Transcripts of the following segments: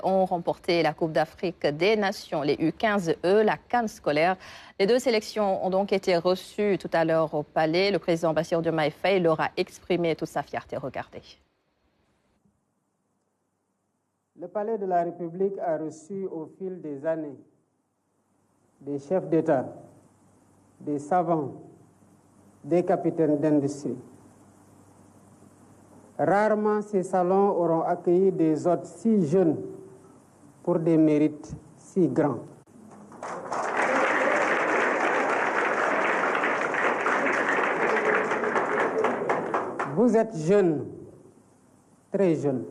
Ont remporté la Coupe d'Afrique des Nations, les U15E, la CAN scolaire. Les deux sélections ont donc été reçues tout à l'heure au Palais. Le président Bassirou Diomaye Faye leur a exprimé toute sa fierté. Regardez. Le Palais de la République a reçu au fil des années des chefs d'État, des savants, des capitaines d'industrie. Rarement ces salons auront accueilli des hôtes si jeunes pour des mérites si grands. Vous êtes jeunes, très jeunes,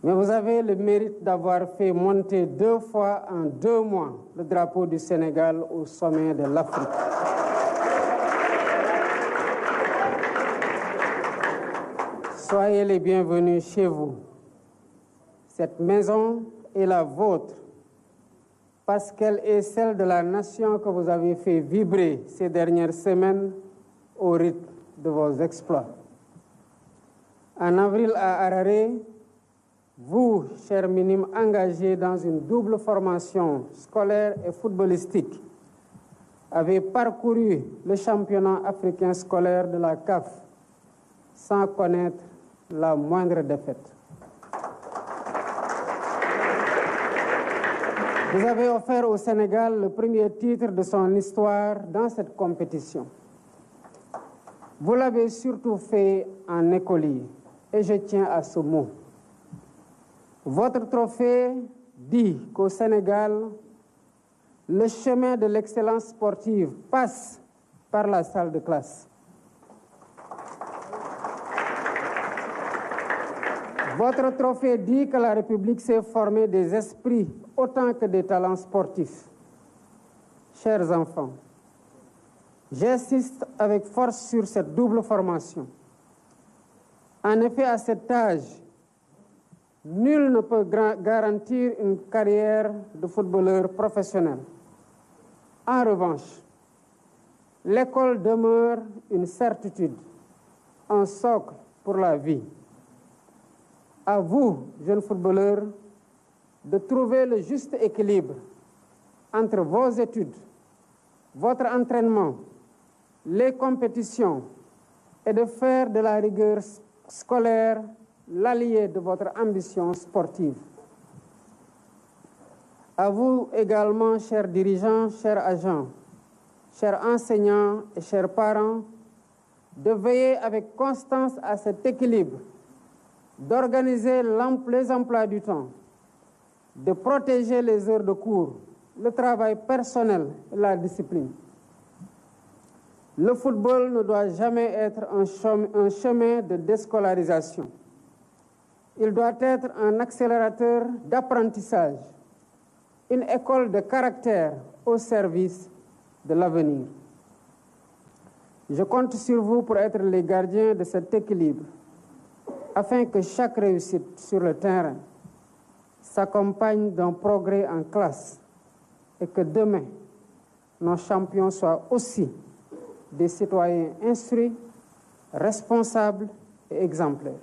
mais vous avez le mérite d'avoir fait monter 2 fois en 2 mois le drapeau du Sénégal au sommet de l'Afrique. Soyez les bienvenus chez vous. Cette maison est la vôtre parce qu'elle est celle de la nation que vous avez fait vibrer ces dernières semaines au rythme de vos exploits. En avril à Harare, vous, chers minimes engagés dans une double formation scolaire et footballistique, avez parcouru le championnat africain scolaire de la CAF sans connaître la moindre défaite. Vous avez offert au Sénégal le premier titre de son histoire dans cette compétition. Vous l'avez surtout fait en écolier, et je tiens à ce mot. Votre trophée dit qu'au Sénégal, le chemin de l'excellence sportive passe par la salle de classe. Votre trophée dit que la République s'est formée des esprits autant que des talents sportifs. Chers enfants, j'insiste avec force sur cette double formation. En effet, à cet âge, nul ne peut garantir une carrière de footballeur professionnel. En revanche, l'école demeure une certitude, un socle pour la vie. À vous, jeunes footballeurs, de trouver le juste équilibre entre vos études, votre entraînement, les compétitions et de faire de la rigueur scolaire l'allié de votre ambition sportive. À vous également, chers dirigeants, chers agents, chers enseignants et chers parents, de veiller avec constance à cet équilibre, d'organiser les emplois du temps, de protéger les heures de cours, le travail personnel et la discipline. Le football ne doit jamais être un chemin de déscolarisation. Il doit être un accélérateur d'apprentissage, une école de caractère au service de l'avenir. Je compte sur vous pour être les gardiens de cet équilibre, afin que chaque réussite sur le terrain s'accompagne d'un progrès en classe et que demain, nos champions soient aussi des citoyens instruits, responsables et exemplaires.